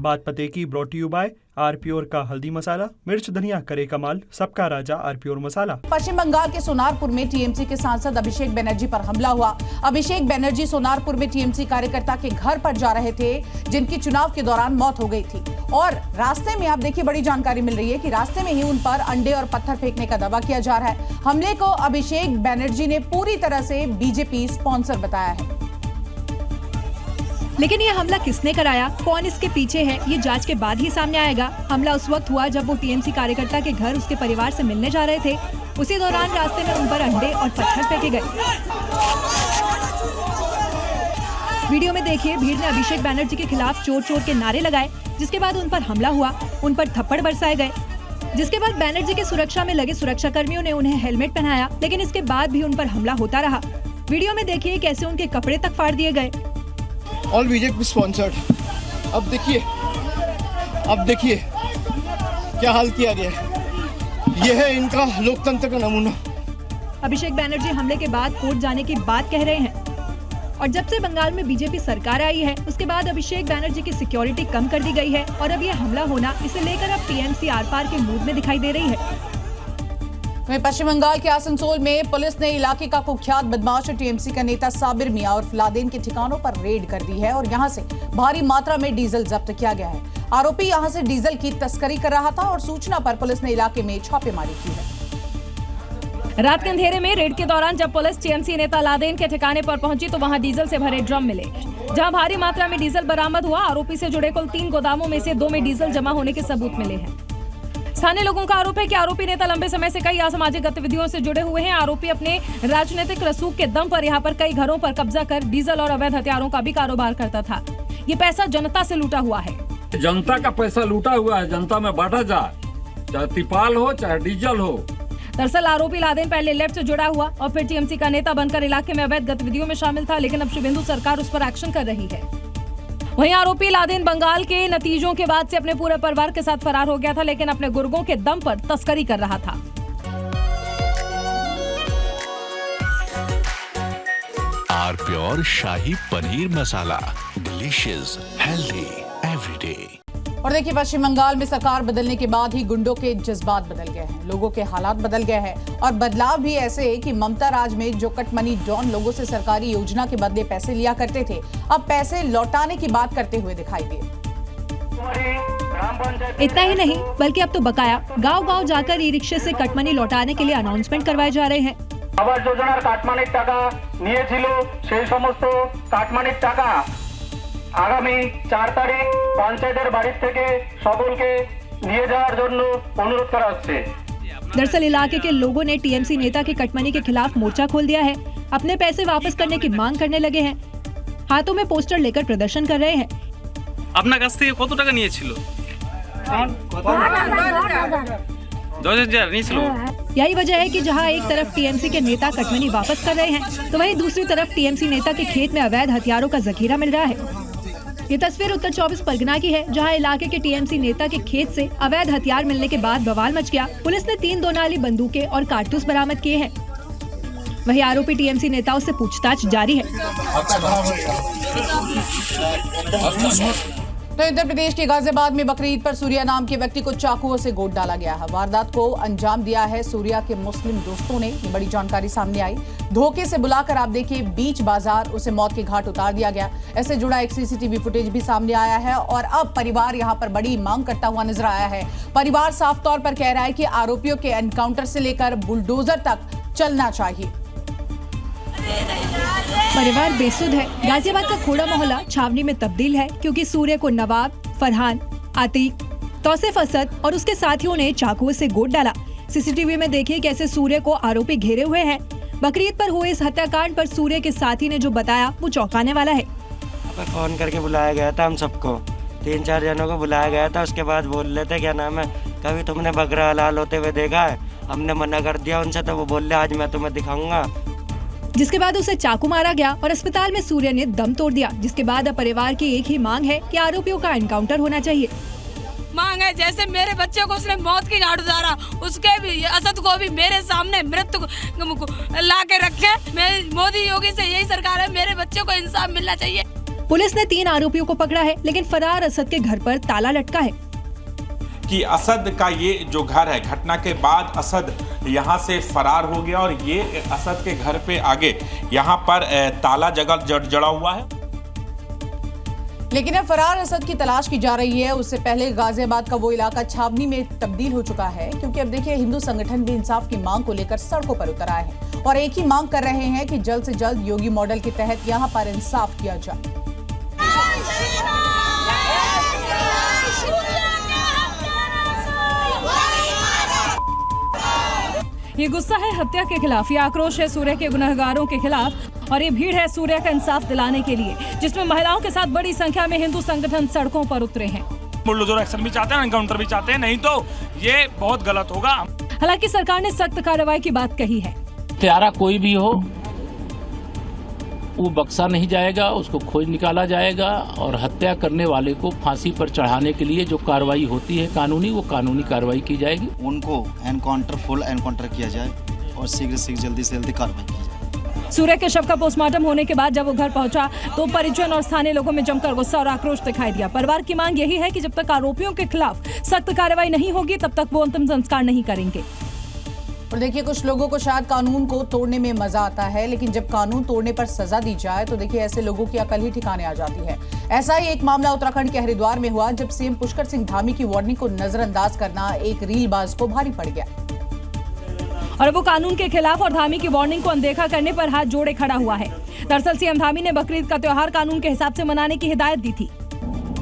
बात पते की ब्रॉट यू बाय आरप्योर का हल्दी मसाला, मिर्च धनिया करे कमाल, सबका राजा आरप्योर मसाला। पश्चिम बंगाल के सोनारपुर में टीएमसी के सांसद अभिषेक बनर्जी पर हमला हुआ। अभिषेक बनर्जी सोनारपुर में टीएमसी कार्यकर्ता के घर पर जा रहे थे, जिनकी चुनाव के दौरान मौत हो गई थी। और रास्ते में आप देखिए बड़ी जानकारी मिल रही है कि रास्ते में ही उन पर अंडे और पत्थर फेंकने का दावा किया जा रहा है। हमले को अभिषेक बनर्जी ने पूरी तरह से बीजेपी स्पॉन्सर बताया है। लेकिन ये हमला किसने कराया, कौन इसके पीछे है, ये जांच के बाद ही सामने आएगा। हमला उस वक्त हुआ जब वो टीएमसी कार्यकर्ता के घर उसके परिवार से मिलने जा रहे थे। उसी दौरान रास्ते में उन पर अंडे और पत्थर फेंके गए। वीडियो में देखिए भीड़ ने अभिषेक बनर्जी के खिलाफ चोर चोर के नारे लगाए, जिसके बाद उन पर हमला हुआ, उन पर थप्पड़ बरसाए गए। जिसके बाद बनर्जी की सुरक्षा में लगे सुरक्षा कर्मियों ने उन्हें हेलमेट पहनाया, लेकिन इसके बाद भी उन पर हमला होता रहा। वीडियो में देखिए कैसे उनके कपड़े तक फाड़ दिए गए। All BJP sponsored. अब देखिए क्या हाल किया गया है। यह है इनका लोकतंत्र का नमूना। अभिषेक बनर्जी हमले के बाद कोर्ट जाने की बात कह रहे हैं। और जब से बंगाल में बीजेपी सरकार आई है, उसके बाद अभिषेक बनर्जी की सिक्योरिटी कम कर दी गई है और अब ये हमला होना, इसे लेकर अब टीएमसी आर पार के मूड में दिखाई दे रही है। पश्चिम बंगाल के आसनसोल में पुलिस ने इलाके का कुख्यात बदमाश टीएमसी का नेता साबिर मियां और लादेन के ठिकानों पर रेड कर दी है और यहां से भारी मात्रा में डीजल जब्त किया गया है। आरोपी यहां से डीजल की तस्करी कर रहा था और सूचना पर पुलिस ने इलाके में छापेमारी की है। रात के अंधेरे में रेड के दौरान जब पुलिस टीएमसी नेता लादेन के ठिकाने पर पहुंची तो वहां डीजल से भरे ड्रम मिले, जहां भारी मात्रा में डीजल बरामद हुआ। आरोपी से जुड़े कुल 3 गोदामों में से 2 में डीजल जमा होने के सबूत मिले हैं। स्थानीय लोगों का आरोप है कि आरोपी नेता लंबे समय से कई असामाजिक गतिविधियों से जुड़े हुए हैं। आरोपी अपने राजनीतिक रसूख के दम पर यहां पर कई घरों पर कब्जा कर डीजल और अवैध हथियारों का भी कारोबार करता था। ये पैसा जनता से लूटा हुआ है। जनता का पैसा लूटा हुआ है, जनता में बांटा जाए, चाहे तिपाल हो चाहे डीजल हो। दरअसल आरोपी लादेन पहले लेफ्ट से जुड़ा हुआ और फिर टीएमसी का नेता बनकर इलाके में अवैध गतिविधियों में शामिल था, लेकिन अब शुभेंदु सरकार उस पर एक्शन कर रही है। वहीं आरोपी लादेन बंगाल के नतीजों के बाद से अपने पूरे परिवार के साथ फरार हो गया था, लेकिन अपने गुर्गों के दम पर तस्करी कर रहा था। आरप्योर शाही paneer masala, delicious, healthy everyday. और देखिए पश्चिम बंगाल में सरकार बदलने के बाद ही गुंडों के जज्बात बदल गए हैं, लोगों के हालात बदल गए हैं और बदलाव भी ऐसे है कि ममता राज में जो कटमनी डॉन लोगों से सरकारी योजना के बदले पैसे लिया करते थे, अब पैसे लौटाने की बात करते हुए दिखाई दिए। इतना ही नहीं बल्कि अब तो बकाया गांव-गांव जाकर ई रिक्शे से कटमनी लौटाने के लिए अनाउंसमेंट करवाए जा रहे हैं। आवास योजनार काटमानिर टाका नियेछिलो सेई समस्त काटमानिर टाका आगामी 4 तारीख पंचायतेर बाड़ी থেকে সকলকে নিয়ে যাওয়ার জন্য অনুরোধ করা হচ্ছে। दरअसल इलाके के लोगों ने टीएमसी नेता के कटमनी के खिलाफ मोर्चा खोल दिया है, अपने पैसे वापस करने की मांग करने लगे हैं, हाथों में पोस्टर लेकर प्रदर्शन कर रहे हैं। আপনার কাছ থেকে কত টাকা নিয়েছিল? 10,000 নিয়েছিল। यही वजह है कि जहां एक तरफ टीएमसी के नेता कटमनी वापस कर रहे हैं, तो वहीं दूसरी तरफ टीएमसी नेता के खेत में अवैध हथियारों का जखीरा मिल रहा है। ये तस्वीर उत्तर 24 परगना की है, जहां इलाके के टीएमसी नेता के खेत से अवैध हथियार मिलने के बाद बवाल मच गया। पुलिस ने 3 दोनाली बंदूकें और कारतूस बरामद किए हैं। वहीं आरोपी टीएमसी नेताओं से पूछताछ जारी है। तो उत्तर प्रदेश के गाजियाबाद में बकरीद पर सूर्या नाम के व्यक्ति को चाकुओं से गोद डाला गया है। वारदात को अंजाम दिया है सूर्या के मुस्लिम दोस्तों ने, ये बड़ी जानकारी सामने आई। धोखे से बुलाकर आप देखिए बीच बाजार उसे मौत के घाट उतार दिया गया। ऐसे जुड़ा एक सीसीटीवी फुटेज भी सामने आया है और अब परिवार यहां पर बड़ी मांग करता हुआ नजर आया है। परिवार साफ तौर पर कह रहा है कि आरोपियों के एनकाउंटर से लेकर बुलडोजर तक चलना चाहिए। परिवार बेसुध है। गाजियाबाद का खोड़ा मोहल्ला छावनी में तब्दील है, क्योंकि सूर्य को नवाब, फरहान, आतिक, तौसीफ असद और उसके साथियों ने चाकुओं से गोद डाला। सीसीटीवी में देखिए कैसे सूर्य को आरोपी घेरे हुए हैं। बकरीद पर हुए इस हत्याकांड पर सूर्य के साथी ने जो बताया वो चौंकाने वाला है। फोन करके बुलाया गया था, हम सबको 3-4 जनों को बुलाया गया था। उसके बाद बोल रहे थे क्या नाम है, कभी तुमने बकरा हलाल होते हुए देखा है? हमने मना कर दिया उनसे, तो वो बोल रहे आज मैं तुम्हें दिखाऊंगा। जिसके बाद उसे चाकू मारा गया और अस्पताल में सूर्य ने दम तोड़ दिया। जिसके बाद अब परिवार की एक ही मांग है कि आरोपियों का एनकाउंटर होना चाहिए। मांग है जैसे मेरे बच्चे को उसने मौत की घाट उतारा, उसके भी असद को भी मेरे सामने मृत्यु ला के रखे। मैं मोदी योगी से यही सरकार है, मेरे बच्चे को इंसाफ मिलना चाहिए। पुलिस ने 3 आरोपियों को पकड़ा है, लेकिन फरार असद के घर पर ताला लटका है। कि असद का ये जो घर है, घटना के बाद असद यहाँ से फरार हो गया और ये असद के घर पे आगे यहाँ पर ताला जड़ा हुआ है। लेकिन अब फरार असद की तलाश की जा रही है। उससे पहले गाजियाबाद का वो इलाका छावनी में तब्दील हो चुका है, क्योंकि अब देखिए हिंदू संगठन भी इंसाफ की मांग को लेकर सड़कों पर उतर आए हैं और एक ही मांग कर रहे हैं कि जल्द से जल्द योगी मॉडल के तहत यहां पर इंसाफ किया जाए। ये गुस्सा है हत्या के खिलाफ, ये आक्रोश है सूर्य के गुनहगारों के खिलाफ और ये भीड़ है सूर्य का इंसाफ दिलाने के लिए, जिसमें महिलाओं के साथ बड़ी संख्या में हिंदू संगठन सड़कों पर उतरे हैं। बुलडोजर एक्शन भी चाहते हैं, एनकाउंटर भी चाहते हैं, नहीं तो ये बहुत गलत होगा। हालांकि सरकार ने सख्त कार्रवाई की बात कही है। हत्यारा कोई भी हो वो बक्सा नहीं जाएगा, उसको खोज निकाला जाएगा और हत्या करने वाले को फांसी पर चढ़ाने के लिए जो कार्रवाई होती है कानूनी, वो कानूनी कार्रवाई की जाएगी। उनको एनकाउंटर, फुल एनकाउंटर किया जाए और शीघ्र से जल्दी कार्रवाई की जाए। सूर्य के शव का पोस्टमार्टम होने के बाद जब वो घर पहुंचा तो परिजन और स्थानीय लोगों में जमकर गुस्सा और आक्रोश दिखाई दिया। परिवार की मांग यही है कि जब तक आरोपियों के खिलाफ सख्त कार्रवाई नहीं होगी तब तक वो अंतिम संस्कार नहीं करेंगे। और देखिए कुछ लोगों को शायद कानून को तोड़ने में मजा आता है, लेकिन जब कानून तोड़ने पर सजा दी जाए तो देखिए ऐसे लोगों की अकल ही ठिकाने आ जाती है। ऐसा ही एक मामला उत्तराखंड के हरिद्वार में हुआ, जब सीएम पुष्कर सिंह धामी की वार्निंग को नजरअंदाज करना एक रीलबाज को भारी पड़ गया और वो कानून के खिलाफ और धामी की वार्निंग को अनदेखा करने पर हाथ जोड़े खड़ा हुआ है। दरअसल सीएम धामी ने बकरीद का त्योहार कानून के हिसाब से मनाने की हिदायत दी थी।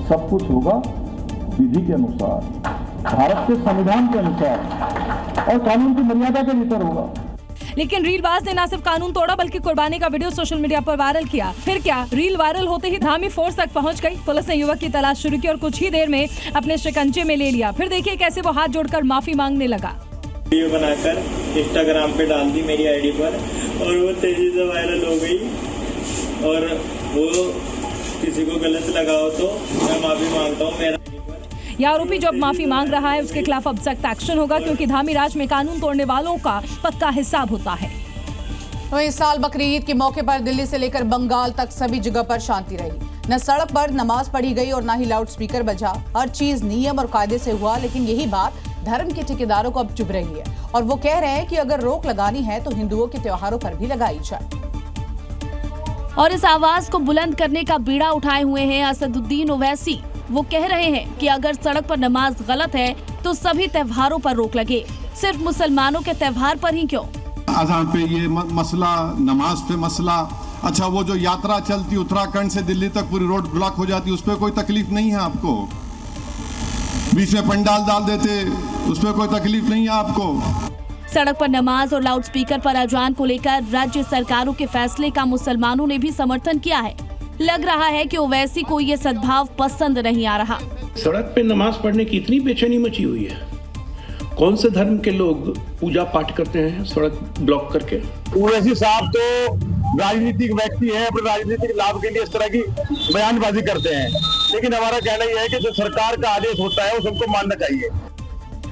सब कुछ होगा विधि के अनुसार, भारत के संविधान के अनुसार और कानून की मर्यादा के भीतर होगा। लेकिन रीलबाज ने न सिर्फ कानून तोड़ा बल्कि कुर्बानी का वीडियो सोशल मीडिया पर वायरल किया। फिर क्या, रील वायरल होते ही धामी फोर्स तक पहुंच गई। पुलिस ने युवक की तलाश शुरू की और कुछ ही देर में अपने शिकंजे में ले लिया। फिर देखिए कैसे वो हाथ जोड़कर माफी मांगने लगा। वीडियो बनाकर इंस्टाग्राम पे डाल दी मेरी आईडी पर और वो तेजी से वायरल हो गई और वो किसी को गलत लगाओ तो मैं माफी मांगता हूँ। मेरा यह आरोपी जो अब माफी मांग रहा है उसके खिलाफ अब सख्त एक्शन होगा, क्योंकि धामी राज में कानून तोड़ने वालों का पक्का हिसाब होता है। तो इस साल बकरीद के मौके पर दिल्ली से लेकर बंगाल तक सभी जगह पर शांति रही। न सड़क पर नमाज पढ़ी गई और न ही लाउड स्पीकर बजा। हर चीज नियम और कायदे से हुआ, लेकिन यही बात धर्म के ठेकेदारों को अब चुभ रही है और वो कह रहे हैं कि अगर रोक लगानी है तो हिंदुओं के त्योहारों पर भी लगाई जाए। और इस आवाज को बुलंद करने का बीड़ा उठाए हुए हैं असदुद्दीन ओवैसी। वो कह रहे हैं कि अगर सड़क पर नमाज गलत है तो सभी त्योहारों पर रोक लगे, सिर्फ मुसलमानों के त्योहार पर ही क्यों। अजान पे ये मसला, नमाज पे मसला, अच्छा वो जो यात्रा चलती उत्तराखंड से दिल्ली तक पूरी रोड ब्लॉक हो जाती, उस पर कोई तकलीफ नहीं है आपको? बीच में पंडाल डाल देते, उस पर कोई तकलीफ नहीं है आपको? सड़क पर नमाज और लाउड स्पीकर पर अजान को लेकर राज्य सरकारों के फैसले का मुसलमानों ने भी समर्थन किया है। लग रहा है कि ओवैसी को ये सद्भाव पसंद नहीं आ रहा। सड़क पे नमाज पढ़ने की इतनी बेचैनी मची हुई है, कौन से धर्म के लोग पूजा पाठ करते हैं सड़क ब्लॉक करके? ओवैसी साहब तो राजनीतिक व्यक्ति हैं, अपने राजनीतिक लाभ के लिए इस तरह की बयानबाजी करते हैं, लेकिन हमारा कहना यह है कि जो सरकार का आदेश होता है वो सबको मानना चाहिए।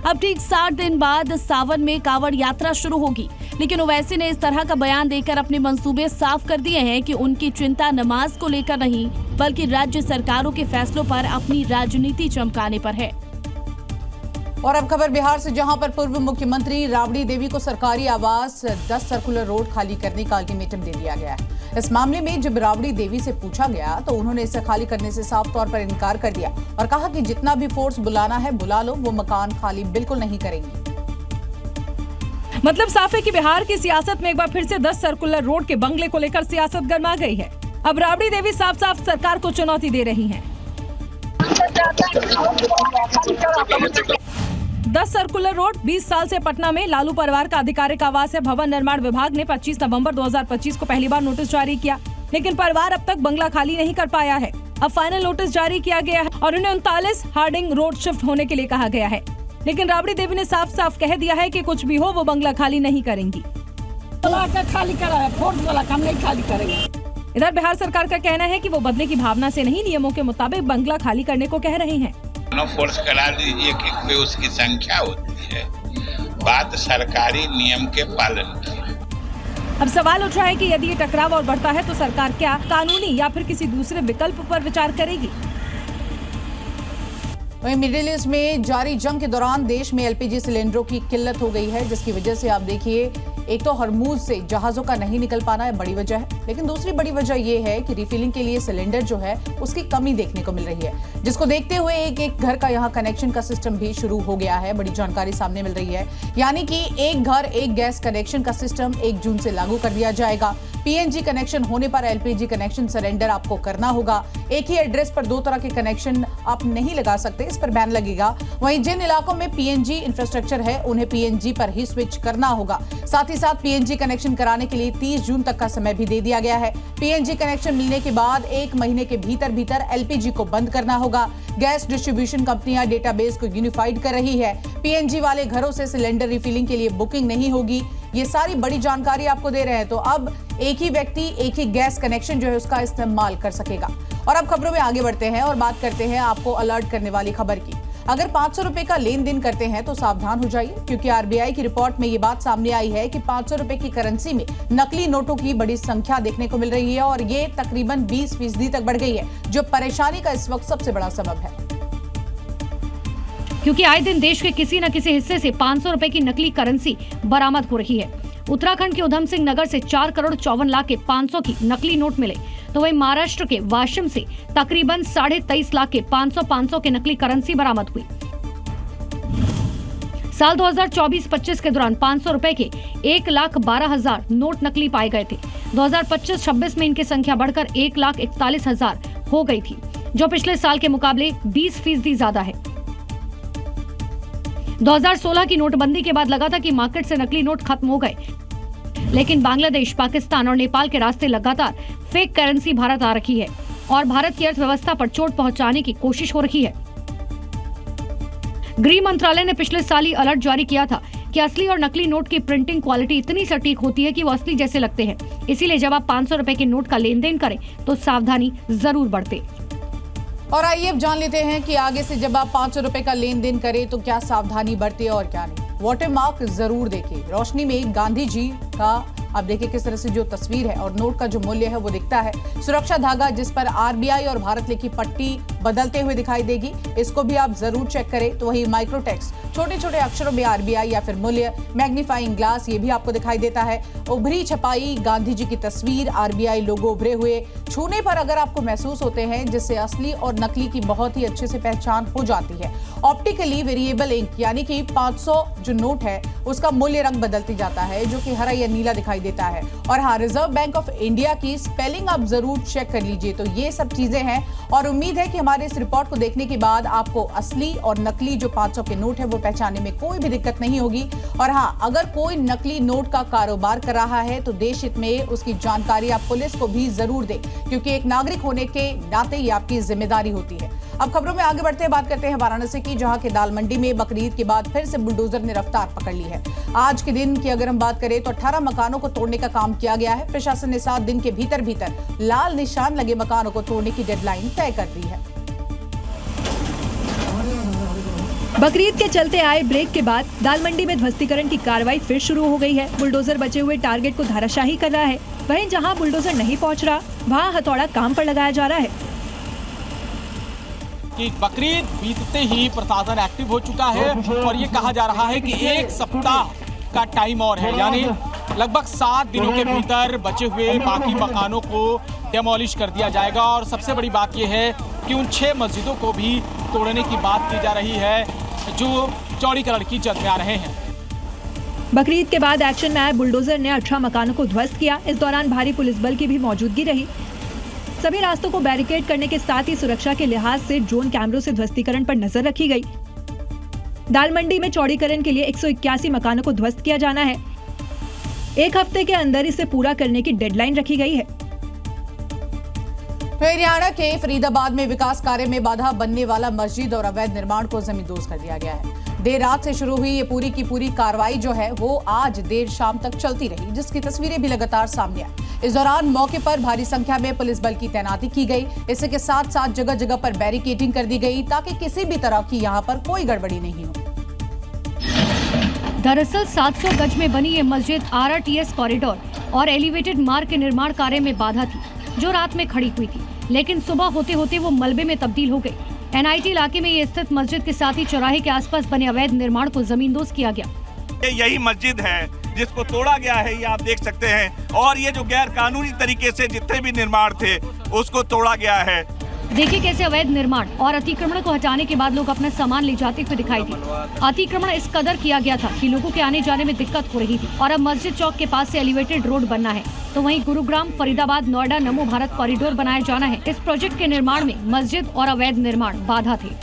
अब ठीक 60 दिन बाद सावन में कांवड़ यात्रा शुरू होगी, लेकिन ओवैसी ने इस तरह का बयान देकर अपने मंसूबे साफ कर दिए हैं कि उनकी चिंता नमाज को लेकर नहीं बल्कि राज्य सरकारों के फैसलों पर अपनी राजनीति चमकाने पर है। और अब खबर बिहार से, जहां पर पूर्व मुख्यमंत्री राबड़ी देवी को सरकारी आवास 10 सर्कुलर रोड खाली करने का अल्टीमेटम दे दिया गया है। इस मामले में जब राबड़ी देवी से पूछा गया तो उन्होंने इसे खाली करने से साफ तौर पर इनकार कर दिया और कहा कि जितना भी फोर्स बुलाना है बुला लो, वो मकान खाली बिल्कुल नहीं करेंगी। मतलब साफ है कि बिहार की सियासत में एक बार फिर से 10 सर्कुलर रोड के बंगले को लेकर सियासत गर्मा गई है। अब राबड़ी देवी साफ साफ सरकार को चुनौती दे रही हैं। 10 सर्कुलर रोड 20 साल से पटना में लालू परिवार का आधिकारिक आवास है। भवन निर्माण विभाग ने 25 नवंबर 2025 को पहली बार नोटिस जारी किया, लेकिन परिवार अब तक बंगला खाली नहीं कर पाया है। अब फाइनल नोटिस जारी किया गया है और उन्हें 39 हार्डिंग रोड शिफ्ट होने के लिए कहा गया है, लेकिन राबड़ी देवी ने साफ साफ कह दिया है कि कुछ भी हो वो बंगला खाली नहीं करेंगी। खाली करा है, फोर्स वाला काम नहीं खाली करेंगे। इधर बिहार सरकार का कहना है कि वो बदले की भावना से नहीं, नियमों के मुताबिक बंगला खाली करने को कह रहे हैं। फोर्स करा लीजिए कि उसकी संख्या होती है, बात सरकारी नियम के पालन की। अब सवाल उठ रहा है कि यदि ये टकराव और बढ़ता है तो सरकार क्या कानूनी या फिर किसी दूसरे विकल्प पर विचार करेगी। वहीं मिडिल ईस्ट में जारी जंग के दौरान देश में एलपीजी सिलेंडरों की किल्लत हो गई है, जिसकी वजह से आप देखिए एक तो हरमूज से जहाजों का नहीं निकल पाना बड़ी वजह है, लेकिन दूसरी बड़ी वजह यह है कि रिफिलिंग के लिए सिलेंडर जो है उसकी कमी देखने को मिल रही है, जिसको देखते हुए एक घर का यहाँ कनेक्शन का सिस्टम भी शुरू हो गया है। बड़ी जानकारी सामने मिल रही है, यानी कि एक घर एक गैस कनेक्शन का सिस्टम 1 जून से लागू कर दिया जाएगा। पीएनजी कनेक्शन होने पर एलपीजी कनेक्शन सरेंडर आपको करना होगा। एक ही एड्रेस पर 2 तरह के कनेक्शन आप नहीं लगा सकते, इस पर बैन लगेगा। वहीं जिन इलाकों में पीएनजी इंफ्रास्ट्रक्चर है उन्हें पीएनजी पर ही स्विच करना होगा। साथ ही साथ पीएनजी कनेक्शन कराने के लिए 30 जून तक का समय भी दे दिया गया है। पीएनजी कनेक्शन मिलने के बाद 1 महीने के भीतर एलपीजी को बंद करना होगा। गैस डिस्ट्रीब्यूशन कंपनियां डेटाबेस को यूनिफाइड कर रही है। पीएनजी वाले घरों से सिलेंडर रिफिलिंग के लिए बुकिंग नहीं होगी। ये सारी बड़ी जानकारी आपको दे रहे हैं। तो अब एक ही व्यक्ति एक ही गैस कनेक्शन जो है उसका इस्तेमाल कर सकेगा। और अब खबरों में आगे बढ़ते हैं और बात करते हैं आपको अलर्ट करने वाली खबर की। अगर 500 रुपए का लेन देन करते हैं तो सावधान हो जाइए, क्योंकि आरबीआई की रिपोर्ट में ये बात सामने आई है कि 500 रुपए की करेंसी में नकली नोटों की बड़ी संख्या देखने को मिल रही है और ये तकरीबन 20% तक बढ़ गई है, जो परेशानी का इस वक्त सबसे बड़ा सबब है। क्योंकि आए दिन देश के किसी न किसी हिस्से से 500 रुपए की नकली करेंसी बरामद हो रही है। उत्तराखंड के उधम सिंह नगर से 4 करोड़ 54 लाख के 500 की नकली नोट मिले, तो वहीं महाराष्ट्र के वाशिम से तकरीबन 23.5 लाख के 500 के नकली करेंसी बरामद हुई। साल 2024-25 के दौरान 500 रुपए के 1,12,000 नोट नकली पाए गए थे। 2025-26 में इनकी संख्या बढ़कर 1,41,000 हो गई थी, जो पिछले साल के मुकाबले 20% ज्यादा है। 2016 की नोटबंदी के बाद लगा था कि मार्केट से नकली नोट खत्म हो गए, लेकिन बांग्लादेश, पाकिस्तान और नेपाल के रास्ते लगातार फेक करेंसी भारत आ रही है और भारत की अर्थव्यवस्था पर चोट पहुंचाने की कोशिश हो रही है। गृह मंत्रालय ने पिछले साल ही अलर्ट जारी किया था कि असली और नकली नोट की प्रिंटिंग क्वालिटी इतनी सटीक होती है कि वो असली जैसे लगते हैं। इसीलिए जब आप 500 रुपए के नोट का लेन देन करें तो सावधानी जरूर बरतें। और आइए अब जान लेते हैं कि आगे से जब आप 500 रुपए का लेन देन करें तो क्या सावधानी बरते और क्या नहीं। वाटरमार्क जरूर देखिए। रोशनी में गांधी जी का आप देखिए किस तरह से जो तस्वीर है और नोट का जो मूल्य है वो दिखता है। सुरक्षा धागा जिस पर आरबीआई और भारत लिखी पट्टी बदलते हुए दिखाई देगी, इसको भी आप जरूर चेक करें। तो वही माइक्रो टेक्स्ट छोटे छोटे अक्षरों में आरबीआई या फिर मूल्य, मैग्नीफाइंग ग्लास ये भी आपको दिखाई देता है। उभरी छपाई गांधी जी की तस्वीर, आरबीआई लोगो उभरे हुए छूने पर अगर आपको महसूस होते हैं, जिससे असली और नकली की बहुत ही अच्छे से पहचान हो जाती है। ऑप्टिकली वेरिएबल इंक यानी कि 500 जो नोट है उसका मूल्य रंग बदलती जाता है, जो कि हरा या नीला दिखाई देता है। और हाँ, रिजर्व बैंक ऑफ इंडिया की स्पेलिंग आप जरूर चेक कर लीजिए। तो ये सब चीजें हैं और उम्मीद है कि हमारे इस रिपोर्ट को देखने के बाद आपको असली और नकली जो 500 के नोट है वो पहचानने में कोई भी दिक्कत नहीं होगी। और हाँ, अगर कोई नकली नोट का कारोबार कर रहा है तो देश हित में उसकी जानकारी आप पुलिस को भी जरूर दें, क्योंकि एक नागरिक होने के नाते ये आपकी जिम्मेदारी होती है। अब खबरों में आगे बढ़ते हैं, बात करते हैं वाराणसी की, जहां के दाल मंडी में बकरीद के बाद फिर से बुलडोजर ने रफ्तार पकड़ ली है। आज के दिन की अगर हम बात करें तो 18 मकानों को तोड़ने का काम किया गया है। प्रशासन ने 7 दिन के भीतर लाल निशान लगे मकानों को तोड़ने की डेडलाइन तय कर दी है। बकरीद के चलते आए ब्रेक के बाद दाल मंडी में ध्वस्तीकरण की कार्रवाई फिर शुरू हो गई है। बुलडोजर बचे हुए टारगेट को धराशाही कर रहा है। वहीं जहां बुलडोजर नहीं पहुंच रहा वहां हथौड़ा काम पर लगाया जा रहा है। कि बकरीद बीतते ही प्रशासन एक्टिव हो चुका है और ये कहा जा रहा है कि 1 सप्ताह का टाइम और है, यानी लगभग 7 दिनों के भीतर बचे हुए बाकी मकानों को डेमोलिश कर दिया जाएगा। और सबसे बड़ी बात यह है कि उन 6 मस्जिदों को भी तोड़ने की बात की जा रही है जो चौड़ीकरण की जद में आ रहे हैं। बकरीद के बाद एक्शन में आए बुलडोजर ने 18 मकानों को ध्वस्त किया। इस दौरान भारी पुलिस बल की भी मौजूदगी रही। सभी रास्तों को बैरिकेड करने के साथ ही सुरक्षा के लिहाज से ड्रोन कैमरों से ध्वस्तीकरण पर नजर रखी गई। दाल मंडी में चौड़ीकरण के लिए 181 मकानों को ध्वस्त किया जाना है। 1 हफ्ते के अंदर इसे पूरा करने की डेडलाइन रखी गई है। हरियाणा के फरीदाबाद में विकास कार्य में बाधा बनने वाला मस्जिद और अवैध निर्माण को जमींदोज कर दिया गया है। देर रात से शुरू हुई ये पूरी की पूरी कार्रवाई जो है वो आज देर शाम तक चलती रही, जिसकी तस्वीरें भी लगातार सामने आई। इस दौरान मौके पर भारी संख्या में पुलिस बल की तैनाती की गई। इसी के साथ साथ जगह जगह पर बैरिकेडिंग कर दी गई ताकि किसी भी तरह की यहाँ पर कोई गड़बड़ी नहीं हो। दरअसल 700 गज में बनी ये मस्जिद RRTS कॉरिडोर और एलिवेटेड मार्ग के निर्माण कार्य में बाधा थी, जो रात में खड़ी हुई थी, लेकिन सुबह होते होते वो मलबे में तब्दील हो गई। एनआईटी इलाके में ये स्थित मस्जिद के साथ ही चौराहे के आसपास बने अवैध निर्माण को जमींदोज किया गया। यही मस्जिद है जिसको तोड़ा गया है, ये आप देख सकते हैं। और ये जो गैर कानूनी तरीके से जितने भी निर्माण थे उसको तोड़ा गया है। देखिए कैसे अवैध निर्माण और अतिक्रमण को हटाने के बाद लोग अपना सामान ले जाते हुए दिखाई दिए। अतिक्रमण इस कदर किया गया था कि लोगों के आने जाने में दिक्कत हो रही थी और अब मस्जिद चौक के पास से एलिवेटेड रोड बनना है, तो वहीं गुरुग्राम, फरीदाबाद, नोएडा नमो भारत कॉरिडोर बनाया जाना है। इस प्रोजेक्ट के निर्माण में मस्जिद और अवैध निर्माण बाधा थे।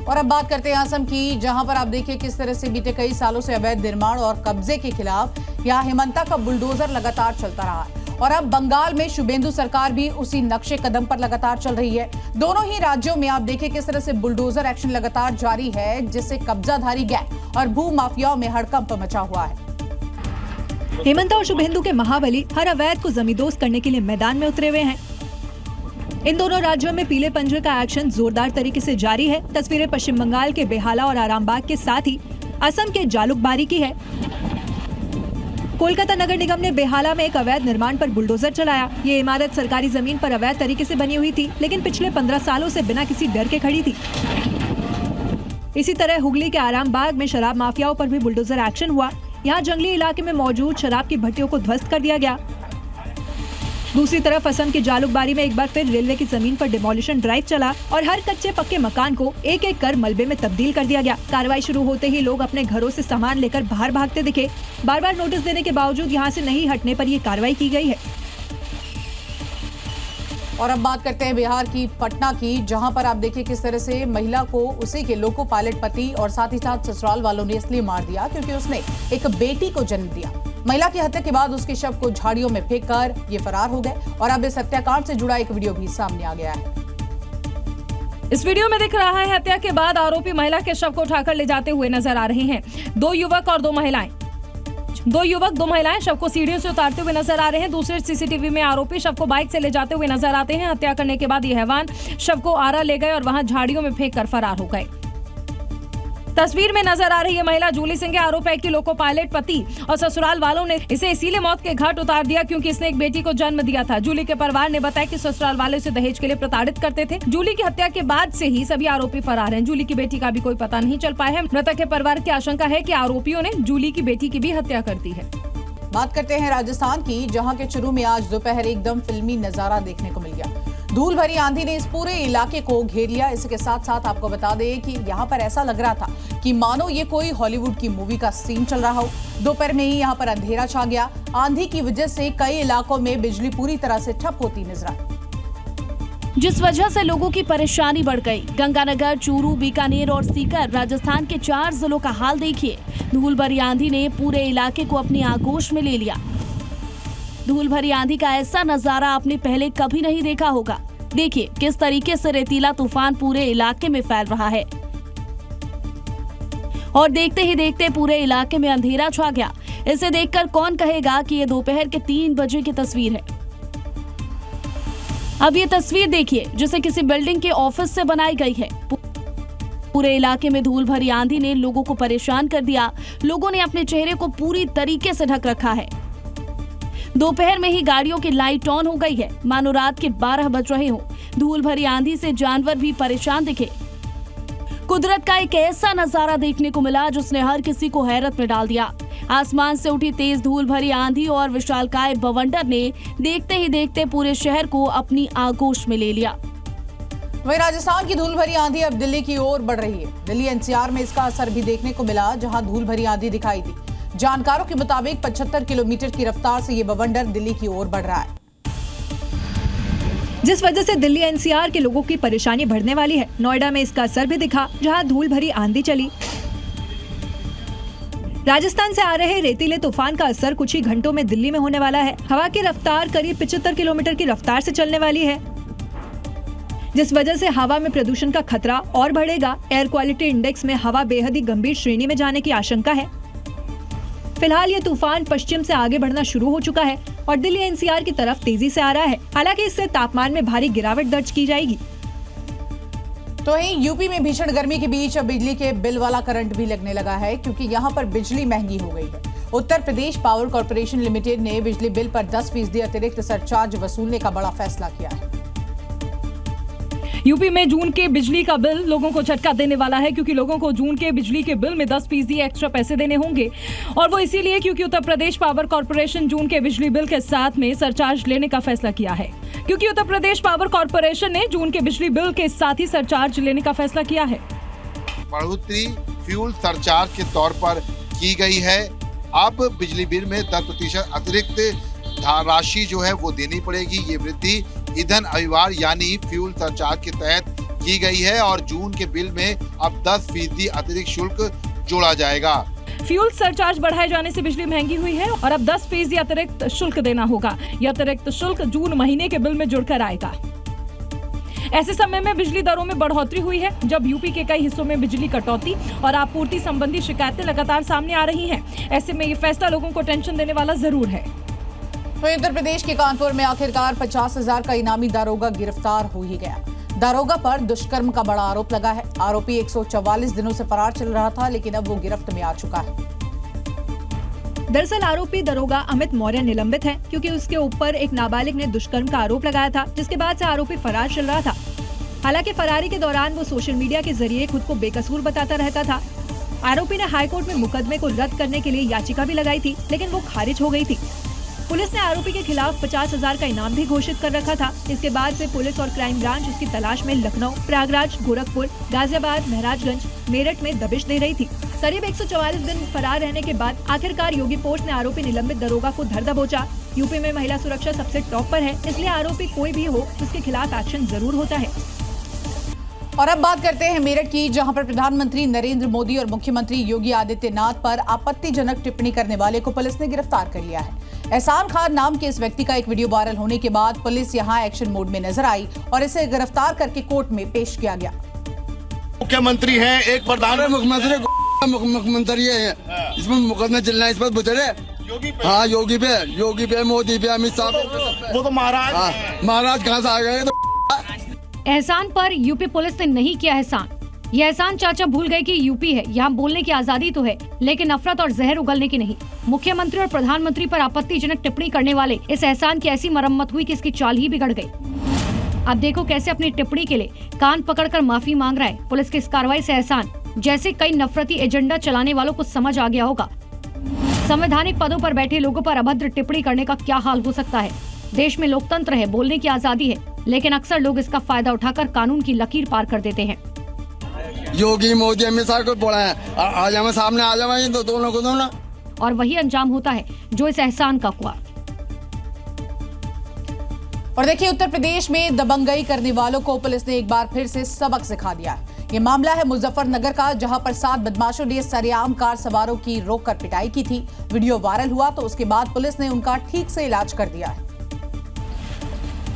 और अब बात करते हैं असम की, जहां पर आप देखिए किस तरह से बीते कई सालों से अवैध निर्माण और कब्जे के खिलाफ यहाँ हिमंता का बुलडोजर लगातार चलता रहा है। और अब बंगाल में शुभेंदु सरकार भी उसी नक्शे कदम पर लगातार चल रही है। दोनों ही राज्यों में आप देखिए किस तरह से बुलडोजर एक्शन लगातार जारी है, जिससे कब्जाधारी गैंग और भू माफियाओं में हड़कंप मचा हुआ है। हेमंता और शुभेंदु के महाबली हर अवैध को जमींदोज करने के लिए मैदान में उतरे हुए हैं। इन दोनों राज्यों में पीले पंजे का एक्शन जोरदार तरीके से जारी है। तस्वीरें पश्चिम बंगाल के बेहाला और आरामबाग के साथ ही असम के जालुकबारी की है। कोलकाता नगर निगम ने बेहाला में एक अवैध निर्माण पर बुलडोजर चलाया। ये इमारत सरकारी जमीन पर अवैध तरीके से बनी हुई थी, लेकिन पिछले 15 सालों से बिना किसी डर के खड़ी थी। इसी तरह हुगली के आरामबाग में शराब माफियाओं पर भी बुलडोजर एक्शन हुआ। यहाँ जंगली इलाके में मौजूद शराब की भट्टियों को ध्वस्त कर दिया गया। दूसरी तरफ असम के जालुकबारी में एक बार फिर रेलवे की जमीन पर डिमोलिशन ड्राइव चला और हर कच्चे पक्के मकान को एक एक कर मलबे में तब्दील कर दिया गया। कार्रवाई शुरू होते ही लोग अपने घरों से सामान लेकर बाहर भागते दिखे। बार बार नोटिस देने के बावजूद यहाँ से नहीं हटने पर ये कार्रवाई की गई है। और अब बात करते हैं बिहार की, पटना की, जहां पर आप देखिए किस तरह से महिला को उसी के लोको पायलट पति और साथ ही साथ ससुराल वालों ने इसलिए मार दिया क्योंकि उसने एक बेटी को जन्म दिया। महिला की हत्या के बाद उसके शव को झाड़ियों में फेंककर ये फरार हो गए और अब इस हत्याकांड से जुड़ा एक वीडियो भी सामने आ गया है। इस वीडियो में दिख रहा है हत्या के बाद आरोपी महिला के शव को उठाकर ले जाते हुए नजर आ रहे हैं। दो युवक और दो महिलाएं शव को सीढ़ियों से उतारते हुए नजर आ रहे हैं। दूसरे सीसीटीवी में आरोपी शव को बाइक से ले जाते हुए नजर आते हैं। हत्या करने के बाद ये हैवान शव को आरा ले गए और वहां झाड़ियों में फेंक कर फरार हो गए। तस्वीर में नजर आ रही है महिला जूली सिंह। आरोप है कि लोको पायलट पति और ससुराल वालों ने इसे इसीलिए मौत के घाट उतार दिया क्योंकि इसने एक बेटी को जन्म दिया था। जूली के परिवार ने बताया कि ससुराल वाले उसे दहेज के लिए प्रताड़ित करते थे। जूली की हत्या के बाद से ही सभी आरोपी फरार हैं। जूली की बेटी का भी कोई पता नहीं चल पाया है। मृतक के परिवार की आशंका है कि आरोपियों ने जूली की बेटी की भी हत्या कर दी है। बात करते हैं राजस्थान की, जहां के चुरू में आज दोपहर एकदम फिल्मी नजारा देखने को मिल गया। धूल भरी आंधी ने इस पूरे इलाके को घेर लिया। इसके साथ साथ आपको बता दें कि यहाँ पर ऐसा लग रहा था कि मानो ये कोई हॉलीवुड की मूवी का सीन चल रहा हो। दोपहर में ही यहाँ पर अंधेरा छा गया। आंधी की वजह से कई इलाकों में बिजली पूरी तरह से ठप होती नजर आई, जिस वजह से लोगों की परेशानी बढ़ गई। गंगानगर, चूरू, बीकानेर और सीकर राजस्थान के 4 जिलों का हाल देखिए। धूल भरी आंधी ने पूरे इलाके को अपनी आगोश में ले लिया। धूल भरी आंधी का ऐसा नजारा आपने पहले कभी नहीं देखा होगा। देखिए किस तरीके से रेतीला तूफान पूरे इलाके में फैल रहा है और देखते ही देखते पूरे इलाके में अंधेरा छा गया। इसे देखकर कौन कहेगा कि ये दोपहर के 3 बजे की तस्वीर है। अब ये तस्वीर देखिए जिसे किसी बिल्डिंग के ऑफिस से बनाई गई है। पूरे इलाके में धूल भरी आंधी ने लोगों को परेशान कर दिया। लोगों ने अपने चेहरे को पूरी तरीके से ढक रखा है। दोपहर में ही गाड़ियों की लाइट ऑन हो गई है, मानो रात के 12 बज रहे हो। धूल भरी आंधी से जानवर भी परेशान दिखे। कुदरत का एक ऐसा नजारा देखने को मिला जिसने हर किसी को हैरत में डाल दिया। आसमान से उठी तेज धूल भरी आंधी और विशालकाय बवंडर ने देखते ही देखते पूरे शहर को अपनी आगोश में ले लिया। वहीं राजस्थान की धूल भरी आंधी अब दिल्ली की ओर बढ़ रही है। दिल्ली एनसीआर में इसका असर भी देखने को मिला, जहां धूल भरी आंधी दिखाई दी। जानकारों के मुताबिक 75 किलोमीटर की रफ्तार से ये बवंडर दिल्ली की ओर बढ़ रहा है, जिस वजह से दिल्ली एनसीआर के लोगों की परेशानी बढ़ने वाली है। नोएडा में इसका असर भी दिखा, जहां धूल भरी आंधी चली। राजस्थान से आ रहे रेतीले तूफान का असर कुछ ही घंटों में दिल्ली में होने वाला है। हवा की रफ्तार करीब 75 किलोमीटर की रफ्तार से चलने वाली है, जिस वजह से हवा में प्रदूषण का खतरा और बढ़ेगा। एयर क्वालिटी इंडेक्स में हवा बेहद ही गंभीर श्रेणी में जाने की आशंका है। फिलहाल ये तूफान पश्चिम से आगे बढ़ना शुरू हो चुका है और दिल्ली एनसीआर की तरफ तेजी से आ रहा है। हालांकि इससे तापमान में भारी गिरावट दर्ज की जाएगी। तो वहीं यूपी में भीषण गर्मी के बीच अब बिजली के बिल वाला करंट भी लगने लगा है, क्योंकि यहाँ पर बिजली महंगी हो गई है। Uttar Pradesh power corporation limited ने बिजली बिल पर 10% अतिरिक्त सरचार्ज वसूलने का बड़ा फैसला किया है। यूपी में जून के बिजली का बिल लोगों को झटका देने वाला है, क्योंकि लोगों को जून के बिजली के बिल में 10% एक्स्ट्रा पैसे देने होंगे। और वो इसीलिए क्योंकि उत्तर प्रदेश पावर कॉर्पोरेशन जून के बिजली बिल के साथ में सरचार्ज लेने का फैसला किया है। क्योंकि उत्तर प्रदेश पावर कॉर्पोरेशन ने जून के बिजली बिल के साथ ही सरचार्ज लेने का फैसला किया है। बढ़ोतरी फ्यूल सरचार्ज के तौर पर की गई है। अब बिजली बिल में 10% अतिरिक्त राशि जो है वो देनी पड़ेगी। ये वृद्धि ईंधन अनिवार्य यानी फ्यूल सरचार्ज के तहत की गई है और जून के बिल में अब 10% अतिरिक्त शुल्क जोड़ा जाएगा। फ्यूल सरचार्ज बढ़ाए जाने से बिजली महंगी हुई है और अब 10% अतिरिक्त शुल्क देना होगा। यह अतिरिक्त शुल्क जून महीने के बिल में जुड़कर आएगा। ऐसे समय में बिजली दरों में बढ़ोतरी हुई है, जब यूपी के कई हिस्सों में बिजली कटौती और आपूर्ति संबंधी शिकायतें लगातार सामने आ रही हैं। ऐसे में ये फैसला लोगों को टेंशन देने वाला जरूर है। वहीं उत्तर प्रदेश के कानपुर में आखिरकार 50,000 का इनामी दारोगा गिरफ्तार हो ही गया। दारोगा पर दुष्कर्म का बड़ा आरोप लगा है। आरोपी 144 दिनों से फरार चल रहा था, लेकिन अब वो गिरफ्त में आ चुका है। दरअसल आरोपी दरोगा अमित मौर्य निलंबित है, क्योंकि उसके ऊपर एक नाबालिग ने दुष्कर्म का आरोप लगाया था, जिसके बाद से आरोपी फरार चल रहा था। हालांकि फरारी के दौरान वो सोशल मीडिया के जरिए खुद को बेकसूर बताता रहता था। आरोपी ने हाईकोर्ट में मुकदमे को रद्द करने के लिए याचिका भी लगाई थी, लेकिन वो खारिज हो गई थी। पुलिस ने आरोपी के खिलाफ 50,000 का इनाम भी घोषित कर रखा था। इसके बाद से पुलिस और क्राइम ब्रांच उसकी तलाश में लखनऊ, प्रयागराज, गोरखपुर, गाजियाबाद, महराजगंज, मेरठ में दबिश दे रही थी। करीब 144 दिन फरार रहने के बाद आखिरकार योगी फोर्स ने आरोपी निलंबित दरोगा को धर दबोचा। यूपी में महिला सुरक्षा सबसे टॉप पर है, इसलिए आरोपी कोई भी हो उसके खिलाफ एक्शन जरूर होता है। और अब बात करते हैं मेरठ की, जहां पर प्रधानमंत्री नरेंद्र मोदी और मुख्यमंत्री योगी आदित्यनाथ पर आपत्तिजनक टिप्पणी करने वाले को पुलिस ने गिरफ्तार कर लिया है। एहसान खान नाम के इस व्यक्ति का एक वीडियो वायरल होने के बाद पुलिस यहां एक्शन मोड में नजर आई और इसे गिरफ्तार करके कोर्ट में पेश किया गया। मुख्यमंत्री है, एक मुख्यमंत्री है, इसमें मुकदमा चलना है, इस पर बुझे। हाँ, योगी पे, मोदी पे, अमित शाह पे। वो तो महाराज कहाँ से आ गए? एहसान पर यूपी पुलिस ने नहीं किया एहसान। यह एहसान चाचा भूल गए कि यूपी है, यहाँ बोलने की आजादी तो है, लेकिन नफरत और जहर उगलने की नहीं। मुख्यमंत्री और प्रधानमंत्री पर आपत्तिजनक टिप्पणी करने वाले इस एहसान की ऐसी मरम्मत हुई कि इसकी चाल ही बिगड़ गई। अब देखो कैसे अपनी टिप्पणी के लिए कान पकड़कर माफी मांग रहा है। पुलिस की इस कार्रवाई से एहसान जैसे कई नफरती एजेंडा चलाने वालों को समझ आ गया होगा संवैधानिक पदों पर बैठे लोगों पर अभद्र टिप्पणी करने का क्या हाल हो सकता है। देश में लोकतंत्र है, बोलने की आजादी है, लेकिन अक्सर लोग इसका फायदा उठाकर कानून की लकीर पार कर देते हैं। योगी मोदी अमित शाह को बोला है, आज हमें सामने आ जाए तो दोनों को दोनों, और वही अंजाम होता है जो इस एहसान का हुआ। और देखिए, उत्तर प्रदेश में दबंगई करने वालों को पुलिस ने एक बार फिर से सबक सिखा दिया है। ये मामला है मुजफ्फरनगर का, जहां पर 7 बदमाशों ने सरेआम कार सवारों की रोककर पिटाई की थी। वीडियो वायरल हुआ तो उसके बाद पुलिस ने उनका ठीक से इलाज कर दिया है,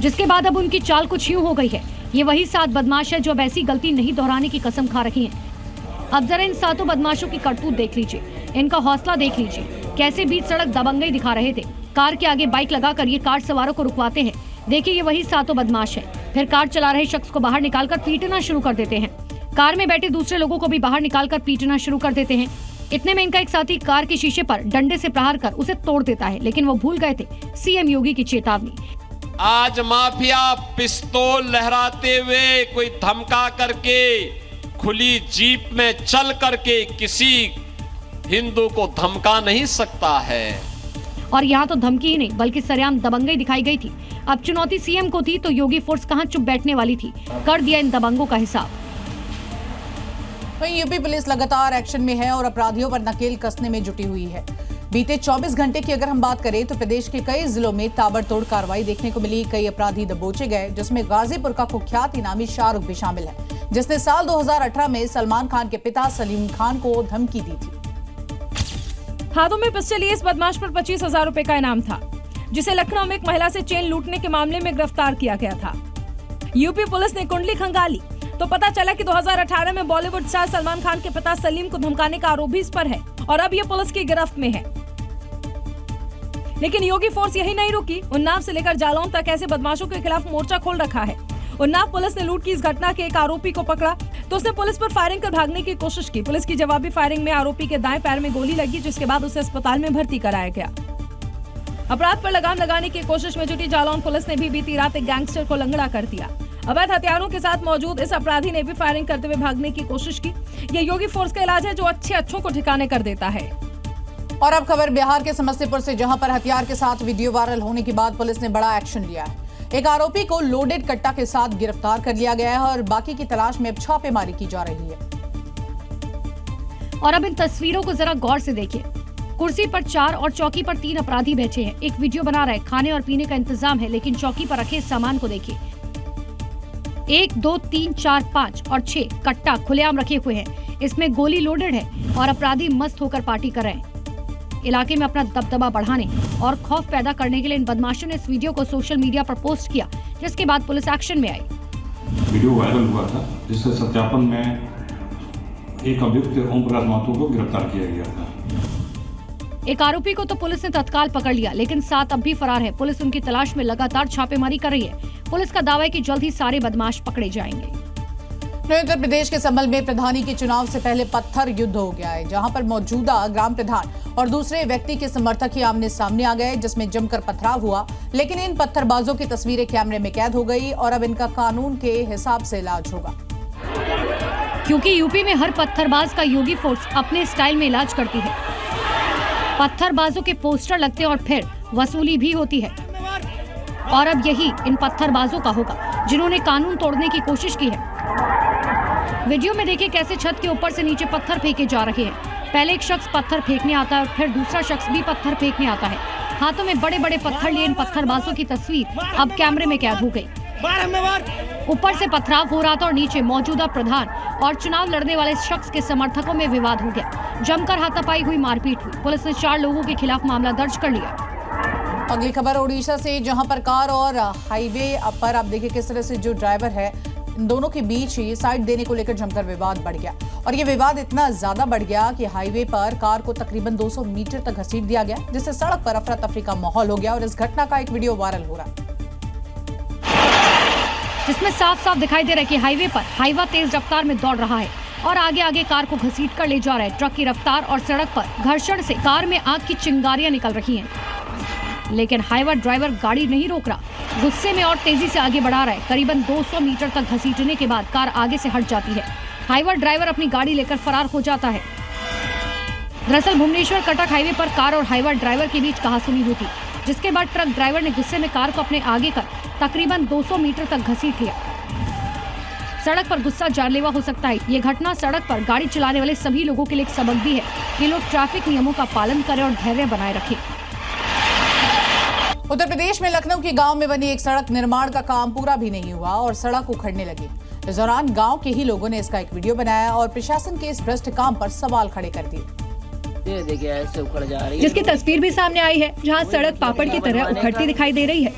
जिसके बाद अब उनकी चाल कुछ यूं हो गई है। ये वही 7 बदमाश है जो अब ऐसी गलती नहीं दोहराने की कसम खा रही हैं। अब जरा इन 7 बदमाशों की करतूत देख लीजिए, इनका हौसला देख लीजिए, कैसे बीच सड़क दबंगई दिखा रहे थे। कार के आगे बाइक लगाकर ये कार सवारों को रुकवाते हैं। देखिए, ये वही 7 बदमाश है। फिर कार चला रहे शख्स को बाहर निकालकर पीटना शुरू कर देते हैं। कार में बैठे दूसरे लोगों को भी बाहर निकालकर पीटना शुरू कर देते हैं। इतने में इनका एक साथी कार के शीशे पर डंडे से प्रहार कर उसे तोड़ देता है, लेकिन वो भूल गए थे सीएम योगी की चेतावनी। आज माफिया पिस्तौल लहराते हुए कोई धमका करके खुली जीप में चल करके किसी हिंदू को धमका नहीं सकता है। और यहाँ तो धमकी ही नहीं बल्कि सरेआम दबंगई दिखाई गई थी। अब चुनौती सीएम को थी तो योगी फोर्स कहाँ चुप बैठने वाली थी। कर दिया इन दबंगों का हिसाब। वहीं यूपी पुलिस लगातार एक्शन में है और अपराधियों पर नकेल कसने में जुटी हुई है। बीते 24 घंटे की अगर हम बात करें तो प्रदेश के कई जिलों में ताबड़तोड़ कार्रवाई देखने को मिली। कई अपराधी दबोचे गए, जिसमें गाजीपुर का कुख्यात इनामी शाहरुख भी शामिल है, जिसने साल 2018 में सलमान खान के पिता सलीम खान को धमकी दी थी। हाथों में पिस्टल लिए इस बदमाश पर 25,000 रुपए का इनाम था, जिसे लखनऊ में एक महिला से चेन लूटने के मामले में गिरफ्तार किया गया था। यूपी पुलिस ने कुंडली खंगाली तो पता चला कि 2018 में बॉलीवुड स्टार सलमान खान के पिता सलीम को धमकाने का आरोप भी इस पर है और अब ये पुलिस की गिरफ्त में है। लेकिन योगी फोर्स यही नहीं रुकी। उन्नाव से लेकर जालौन तक ऐसे बदमाशों के खिलाफ मोर्चा खोल रखा है। उन्नाव पुलिस ने लूट की इस घटना के एक आरोपी को पकड़ा तो तो उसने पुलिस पर फायरिंग कर भागने की कोशिश की। पुलिस की जवाबी फायरिंग में आरोपी के दाएं पैर में गोली लगी, जिसके बाद उसे अस्पताल में भर्ती कराया गया। अपराध पर लगाम लगाने की कोशिश में जुटी जालौन पुलिस ने भी बीती रात एक गैंगस्टर को लंगड़ा कर दिया। अवैध हथियारों के साथ मौजूद इस अपराधी ने भी फायरिंग करते हुए भागने की कोशिश की। ये योगी फोर्स का इलाज है जो अच्छों को ठिकाने कर देता है। और अब खबर बिहार के समस्तीपुर से, जहां पर हथियार के साथ वीडियो वायरल होने के बाद पुलिस ने बड़ा एक्शन लिया है। एक आरोपी को लोडेड कट्टा के साथ गिरफ्तार कर लिया गया है और बाकी की तलाश में अब छापेमारी की जा रही है। और अब इन तस्वीरों को जरा गौर से देखिए। कुर्सी पर 4 और चौकी पर 3 अपराधी बैठे हैं। एक वीडियो बना रहे, खाने और पीने का इंतजाम है, लेकिन चौकी पर रखे सामान को देखिए। 1, 2, 3, 4, 5 और 6 कट्टा खुलेआम रखे हुए हैं। इसमें गोली लोडेड है और अपराधी मस्त होकर पार्टी कर रहे हैं। इलाके में अपना दबदबा बढ़ाने और खौफ पैदा करने के लिए इन बदमाशों ने इस वीडियो को सोशल मीडिया पर पोस्ट किया, जिसके बाद पुलिस एक्शन में आई। वीडियो वायरल हुआ था, जिसके सत्यापन में एक अभियुक्त ओम प्रकाश महतो को गिरफ्तार किया गया था। एक आरोपी को तो पुलिस ने तत्काल पकड़ लिया, लेकिन 7 अब भी फरार है। पुलिस उनकी तलाश में लगातार छापेमारी कर रही है। पुलिस का दावा है कि जल्द ही सारे बदमाश पकड़े जाएंगे। उत्तर प्रदेश के संभल में प्रधानी के चुनाव से पहले पत्थर युद्ध हो गया है, जहां पर मौजूदा ग्राम प्रधान और दूसरे व्यक्ति के समर्थक ही आमने सामने आ गए, जिसमें जमकर पथराव हुआ। लेकिन इन पत्थरबाजों की तस्वीरें कैमरे में कैद हो गई और अब इनका कानून के हिसाब से इलाज होगा। क्योंकि यूपी में हर पत्थरबाज का योगी फोर्स अपने स्टाइल में इलाज करती है। पत्थरबाजों के पोस्टर लगते हैं और फिर वसूली भी होती है। और अब यही इन पत्थरबाजों का होगा जिन्होंने कानून तोड़ने की कोशिश की है। वीडियो में देखिए कैसे छत के ऊपर से नीचे पत्थर फेंके जा रहे हैं। पहले एक शख्स पत्थर फेंकने आता है और फिर दूसरा शख्स भी पत्थर फेंकने आता है। हाथों में बड़े बड़े पत्थर लिए इन पत्थरबाजों की तस्वीर अब कैमरे में कैद हो गई। ऊपर से पथराव हो रहा था और नीचे मौजूदा प्रधान और चुनाव लड़ने वाले शख्स के समर्थकों में विवाद हो गया। जमकर हाथापाई हुई, मारपीट हुई। पुलिस ने 4 लोगों के खिलाफ मामला दर्ज कर लिया। अगली खबर ओडिशा से, जहां पर कार और हाईवे पर आप देखिए किस तरह से जो ड्राइवर है, इन दोनों के बीच ही साइड देने को लेकर जमकर विवाद बढ़ गया। और ये विवाद इतना ज्यादा बढ़ गया कि हाईवे पर कार को तकरीबन 200 मीटर तक घसीट दिया गया, जिससे सड़क पर अफरा तफरी का माहौल हो गया। और इस घटना का एक वीडियो वायरल हो रहा है, जिसमें साफ साफ दिखाई दे रहा है कि हाईवे पर हाईवा तेज रफ्तार में दौड़ रहा है और आगे आगे कार को घसीट कर ले जा रहा है। ट्रक की रफ्तार और सड़क पर घर्षण से कार में आग की चिंगारियां निकल रही हैं, लेकिन हाईवा ड्राइवर गाड़ी नहीं रोक रहा। गुस्से में और तेजी से आगे बढ़ा रहा है। करीबन 200 मीटर तक घसीटने के बाद कार आगे से हट जाती है। हाईवा ड्राइवर अपनी गाड़ी लेकर फरार हो जाता है। दरअसल भुवनेश्वर कटक हाईवे पर कार और हाईवा ड्राइवर के बीच कहासुनी हुई थी, जिसके बाद ट्रक ड्राइवर ने गुस्से में कार को अपने आगे कर तकरीबन 200 मीटर तक घसीट लिया। सड़क पर गुस्सा जानलेवा हो सकता है। ये घटना सड़क पर गाड़ी चलाने वाले सभी लोगों के लिए एक सबक भी है कि लोग ट्रैफिक नियमों का पालन करें और धैर्य बनाए रखें। उत्तर प्रदेश में लखनऊ के गांव में बनी एक सड़क निर्माण का काम पूरा भी नहीं हुआ और सड़क उखड़ने लगी। इस दौरान गांव के ही लोगों ने इसका एक वीडियो बनाया और प्रशासन के इस भ्रष्ट काम पर सवाल खड़े कर दिए। देखिए ऐसे उखड़ जा रही है, जिसकी तस्वीर भी सामने आई है, जहां सड़क पापड़ की तरह उखड़ती दिखाई दे रही है।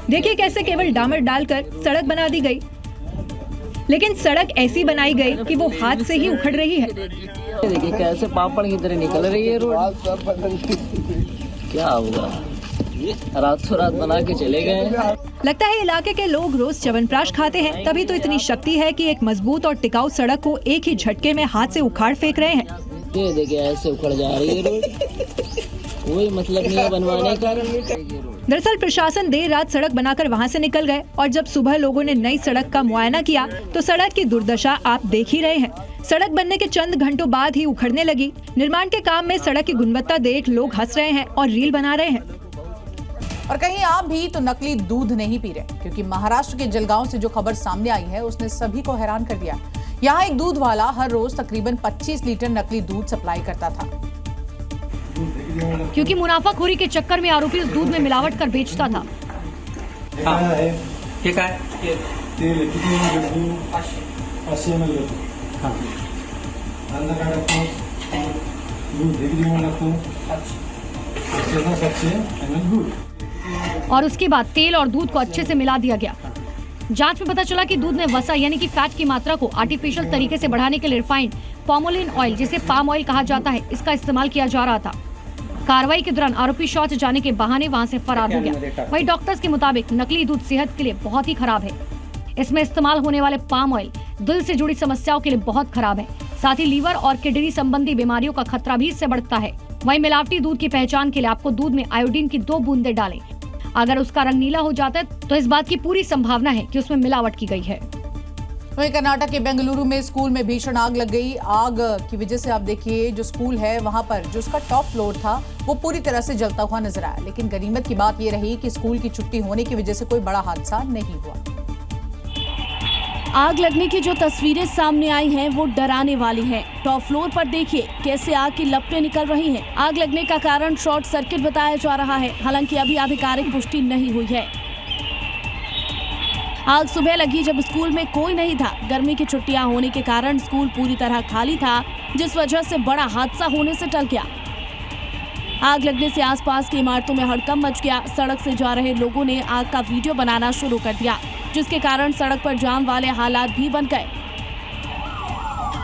देखिए कैसे केवल डामर डालकर सड़क बना दी गई, लेकिन सड़क ऐसी बनाई गई कि वो हाथ से ही उखड़ रही है। देखिए कैसे पापड़ की तरह निकल रही है रोड। क्या होगा, रातों रात बना के चले गए। लगता है इलाके के लोग रोज च्यवनप्राश खाते हैं, तभी तो इतनी शक्ति है कि एक मजबूत और टिकाऊ सड़क को एक ही झटके में हाथ से उखाड़ फेंक रहे हैं। ये देखिए ऐसे उखड़ जा रही है रोड, कोई मतलब नहीं है बनवाने का। दरअसल प्रशासन देर रात सड़क बनाकर वहां से निकल गए और जब सुबह लोगों ने नई सड़क का मुआयना किया तो सड़क की दुर्दशा आप देख ही रहे हैं। सड़क बनने के चंद घंटों बाद ही उखड़ने लगी। निर्माण के काम में सड़क की गुणवत्ता देख लोग हंस रहे हैं और रील बना रहे हैं। और कहीं आप भी तो नकली दूध नहीं पी रहे, क्योंकि महाराष्ट्र के जलगांव से जो खबर सामने आई है उसने सभी को हैरान कर दिया। यहाँ एक दूध वाला हर रोज तकरीबन 25 लीटर नकली दूध सप्लाई करता था। क्योंकि मुनाफाखोरी के चक्कर में आरोपी उस दूध में मिलावट कर बेचता था। और उसके बाद तेल और दूध को अच्छे से मिला दिया गया। जांच में पता चला कि दूध में वसा यानी कि फैट की मात्रा को आर्टिफिशियल तरीके से बढ़ाने के लिए रिफाइंड पॉमोलिन ऑयल, जिसे पाम ऑयल कहा जाता है, इसका इस्तेमाल किया जा रहा था। कार्रवाई के दौरान आरोपी शौच जाने के बहाने वहां से फरार हो गया। वहीं डॉक्टर्स के मुताबिक नकली दूध सेहत के लिए बहुत ही खराब है। इसमें इस्तेमाल होने वाले पाम ऑयल दिल से जुड़ी समस्याओं के लिए बहुत खराब है। साथ ही लीवर और किडनी संबंधी बीमारियों का खतरा भी इससे बढ़ता है। वहीं मिलावटी दूध की पहचान के लिए आपको दूध में आयोडीन की 2 बूंदें डालें। अगर उसका रंग नीला हो जाता है तो इस बात की पूरी संभावना है कि उसमें मिलावट की गई है। वहीं कर्नाटक के बेंगलुरु में स्कूल में भीषण आग लग गई। आग की वजह से आप देखिए जो स्कूल है वहां पर जो उसका टॉप फ्लोर था वो पूरी तरह से जलता हुआ नजर आया। लेकिन गनीमत की बात ये रही कि स्कूल की छुट्टी होने की वजह से कोई बड़ा हादसा नहीं हुआ। आग लगने की जो तस्वीरें सामने आई हैं वो डराने वाली हैं। टॉप फ्लोर पर देखिए कैसे आग की लपटें निकल रही हैं। आग लगने का कारण शॉर्ट सर्किट बताया जा रहा है। हालांकि अभी आधिकारिक पुष्टि नहीं हुई है। आग सुबह लगी जब स्कूल में कोई नहीं था। गर्मी की छुट्टियां होने के कारण स्कूल पूरी तरह खाली था, जिस वजह से बड़ा हादसा होने से टल गया। आग लगने से आसपास की इमारतों में हड़कंप मच गया। सड़क से जा रहे लोगों ने आग का वीडियो बनाना शुरू कर दिया, जिसके कारण सड़क पर जाम वाले हालात भी बन गए।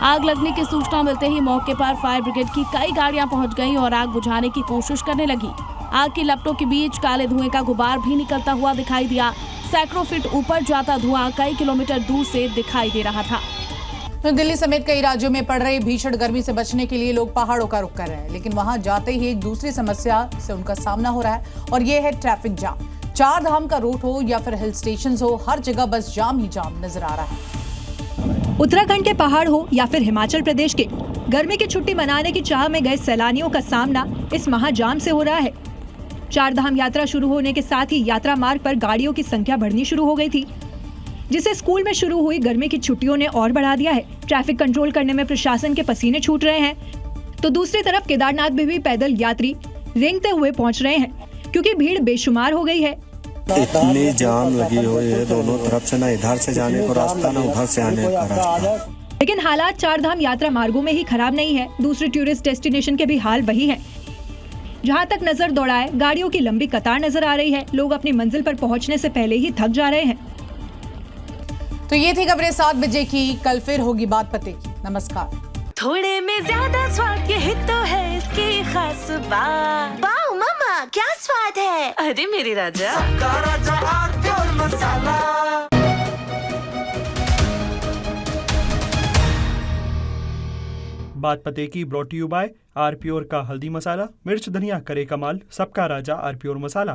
आग लगने की सूचना मिलते ही मौके पर फायर ब्रिगेड की कई गाड़ियां पहुंच गईं और आग बुझाने की कोशिश करने लगी। आग की लपटों के बीच काले धुएं का गुबार भी निकलता हुआ दिखाई दिया। सैकड़ों फीट ऊपर जाता धुआं कई किलोमीटर दूर से दिखाई दे रहा था। तो दिल्ली समेत कई राज्यों में पड़ रही भीषण गर्मी से बचने के लिए लोग पहाड़ों का रुख कर रहे हैं, लेकिन वहां जाते ही एक दूसरी समस्या से उनका सामना हो रहा है और ये है ट्रैफिक जाम। 4 धाम का रूट हो या फिर हिल स्टेशन हो, हर जगह बस जाम ही जाम नजर आ रहा है। उत्तराखंड के पहाड़ हो या फिर हिमाचल प्रदेश के, गर्मी की छुट्टी मनाने की चाह में गए सैलानियों का सामना इस महाजाम से हो रहा है। 4 धाम यात्रा शुरू होने के साथ ही यात्रा मार्ग पर गाड़ियों की संख्या बढ़नी शुरू हो गई थी, जिसे स्कूल में शुरू हुई गर्मी की छुट्टियों ने और बढ़ा दिया है। ट्रैफिक कंट्रोल करने में प्रशासन के पसीने छूट रहे हैं, तो दूसरी तरफ केदारनाथ में भी पैदल यात्री रेंगते हुए पहुंच रहे हैं, क्योंकि भीड़ बेशुमार हो गई है। इतनी जाम लगी हुई है दोनों तरफ से, ना इधर से जाने को रास्ता ना उधर से आने का रास्ता। लेकिन हालात 4 धाम यात्रा मार्गों में ही खराब नहीं है, दूसरे टूरिस्ट डेस्टिनेशन के भी हाल वही है। जहां तक नजर दौड़ाए गाड़ियों की लंबी कतार नजर आ रही है। लोग अपनी मंजिल पर पहुंचने से पहले ही थक जा रहे हैं। तो ये थी खबरें 7 बजे की। कल फिर होगी बात पते की। नमस्कार। थोड़े में ज्यादा स्वाद, यही तो है इसकी खास बात। वाओ मामा क्या स्वाद है, अरे मेरे राजा। बात पते की brought you by R Pure का हल्दी मसाला, मिर्च धनिया करे कमाल, सबका राजा आर प्योर मसाला।